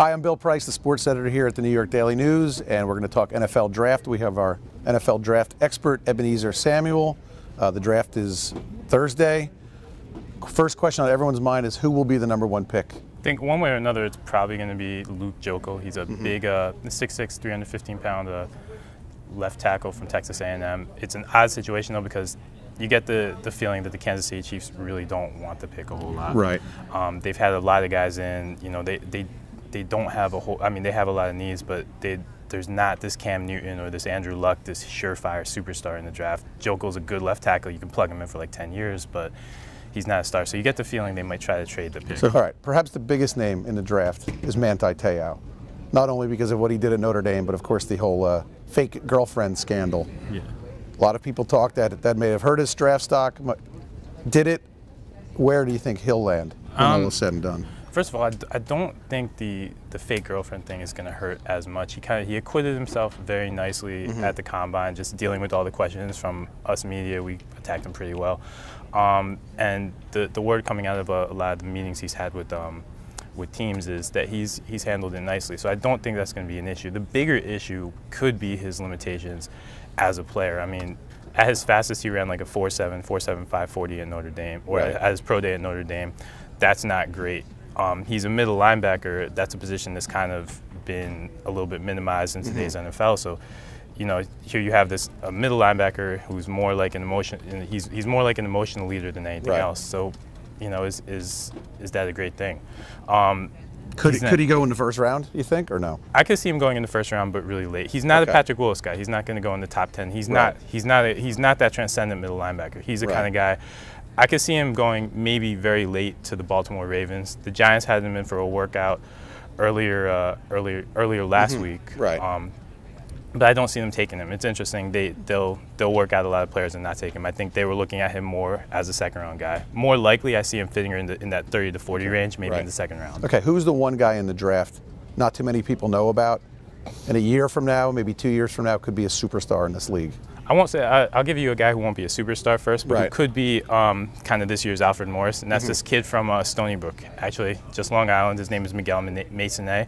Hi, I'm Bill Price, the sports editor here at the New York Daily News, and we're going to talk NFL draft. We have our NFL draft expert, Ebenezer Samuel. The draft is Thursday. First question on everyone's mind is who will be the #1 pick? I think one way or another, it's probably going to be Luke Joeckel. He's a big 6'6", 315-pound left tackle from Texas A&M. It's an odd situation, though, because you get the feeling that the Kansas City Chiefs really don't want to pick a whole lot. Right. They've had a lot of guys in. You know, they don't have a whole. I mean, they have a lot of needs, but there's not this Cam Newton or this Andrew Luck, this surefire superstar in the draft. Joeckel's a good left tackle. You can plug him in for like 10 years, but he's not a star. So you get the feeling they might try to trade the pick. So, all right, perhaps the biggest name in the draft is Manti Te'o. Not only because of what he did at Notre Dame, but of course the whole fake girlfriend scandal. Yeah. A lot of people talk that may have hurt his draft stock. Did it? Where do you think he'll land when all is said and done? First of all, I don't think the fake girlfriend thing is going to hurt as much. He acquitted himself very nicely at the combine, just dealing with all the questions from us media. We attacked him pretty well, and the word coming out of a lot of the meetings he's had with teams is that he's handled it nicely. So I don't think that's going to be an issue. The bigger issue could be his limitations as a player. I mean, at his fastest, he ran like a 4.7, 4.75 40 at Notre Dame, or at his pro day at Notre Dame. That's not great. He's a middle linebacker. That's a position that's kind of been a little bit minimized in today's NFL. So, you know, here you have a middle linebacker who's more like an he's more like an emotional leader than anything else. So, you know, is that a great thing? Could he go in the first round, you think, or no? I could see him going in the first round, but really late. He's not a Patrick Willis guy. He's not going to go in the top 10. He's not that transcendent middle linebacker. He's the kind of guy. I could see him going maybe very late to the Baltimore Ravens. The Giants had him in for a workout earlier last week. Right. But I don't see them taking him. It's interesting. They'll work out a lot of players and not take him. I think they were looking at him more as a second-round guy. More likely, I see him fitting in that 30 to 40 range, maybe in the second round. Okay, who's the one guy in the draft not too many people know about, and a year from now, maybe 2 years from now, could be a superstar in this league? I won't say. I'll give you a guy who won't be a superstar first, but who could be kind of this year's Alfred Morris, and that's this kid from Stony Brook, actually, just Long Island. His name is Miguel Masonet.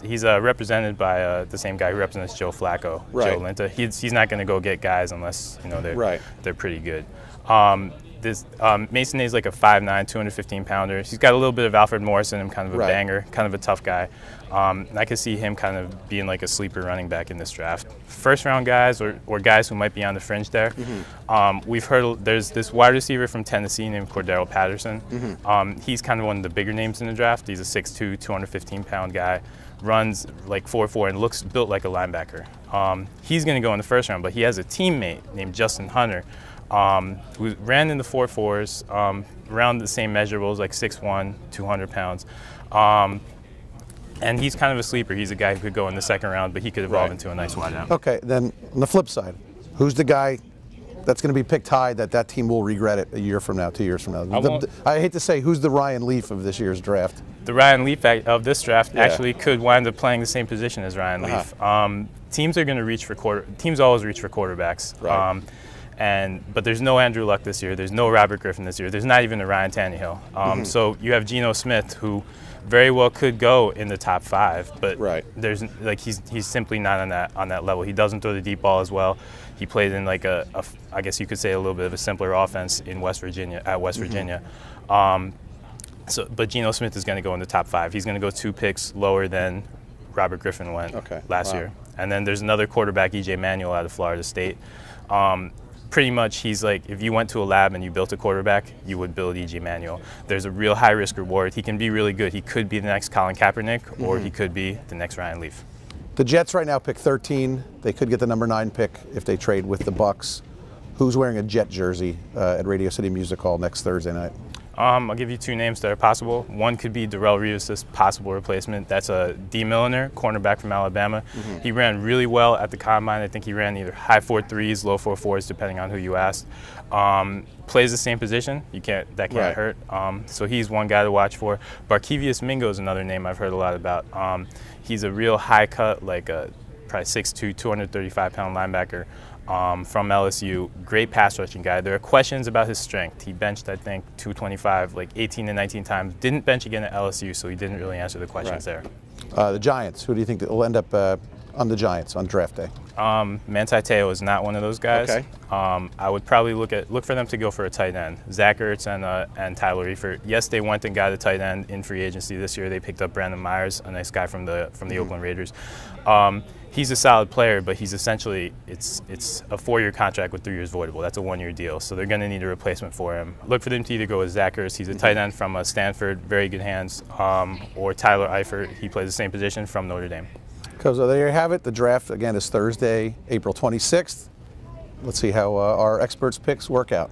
He's represented by the same guy who represents Joe Flacco, Joe Linta. He's not going to go get guys unless they're pretty good. Masonet is like a 5'9", 215-pounder. He's got a little bit of Alfred Morris in him, kind of a banger, kind of a tough guy. I could see him kind of being like a sleeper running back in this draft. First-round guys or guys who might be on the fringe there. We've heard there's this wide receiver from Tennessee named Cordero Patterson. He's kind of one of the bigger names in the draft. He's a 6'2", 215-pound guy. Runs like 4.4 and looks built like a linebacker. He's going to go in the first round, but he has a teammate named Justin Hunter, who ran in the 4.4s, around the same measurables, like 6'1", 200 pounds. And he's kind of a sleeper. He's a guy who could go in the second round, but he could evolve into a nice wideout. Okay, then on the flip side, who's the guy that's going to be picked high that team will regret it a year from now, 2 years from now? I hate to say, who's the Ryan Leaf of this year's draft? The Ryan Leaf of this draft actually could wind up playing the same position as Ryan Leaf. Teams are going to reach for teams always reach for quarterbacks. But there's no Andrew Luck this year. There's no Robert Griffin this year. There's not even a Ryan Tannehill. So you have Geno Smith, who very well could go in the top 5, but there's he's simply not on that level. He doesn't throw the deep ball as well. He played in like I guess you could say a little bit of a simpler offense in West Virginia but Geno Smith is going to go in the top 5. He's going to go 2 picks lower than Robert Griffin went last year. And then there's another quarterback, E.J. Manuel, out of Florida State. Pretty much, he's like, if you went to a lab and you built a quarterback, you would build E.J. Manuel. There's a real high risk reward. He can be really good. He could be the next Colin Kaepernick, or he could be the next Ryan Leaf. The Jets right now pick 13. They could get the #9 pick if they trade with the Bucks. Who's wearing a Jet jersey at Radio City Music Hall next Thursday night? I'll give you 2 names that are possible. One could be Darrelle Revis' possible replacement. That's a D. Milliner, cornerback from Alabama. He ran really well at the combine. I think he ran either high 4.3s, low 4.4s, depending on who you asked. Plays the same position. That can't hurt. So he's one guy to watch for. Barkevious Mingo is another name I've heard a lot about. He's a real high cut, like a probably 6'2", 235-pound linebacker. From LSU, great pass rushing guy. There are questions about his strength. He benched, I think, 225 like 18 to 19 times. Didn't bench again at LSU, so he didn't really answer the questions there. The Giants. Who do you think that will end up on the Giants on draft day? Manti Te'o is not one of those guys. Okay. I would probably look for them to go for a tight end. Zach Ertz and Tyler Eifert. Yes, they went and got a tight end in free agency this year. They picked up Brandon Myers, a nice guy from the Oakland Raiders. He's a solid player, but he's essentially it's a 4-year contract with 3 years voidable. That's a 1-year deal, so they're going to need a replacement for him. Look for them to either go with Zach Ertz. He's a tight end from Stanford, very good hands, or Tyler Eifert. He plays the same position from Notre Dame. So there you have it. The draft, again, is Thursday, April 26th. Let's see how our experts' picks work out.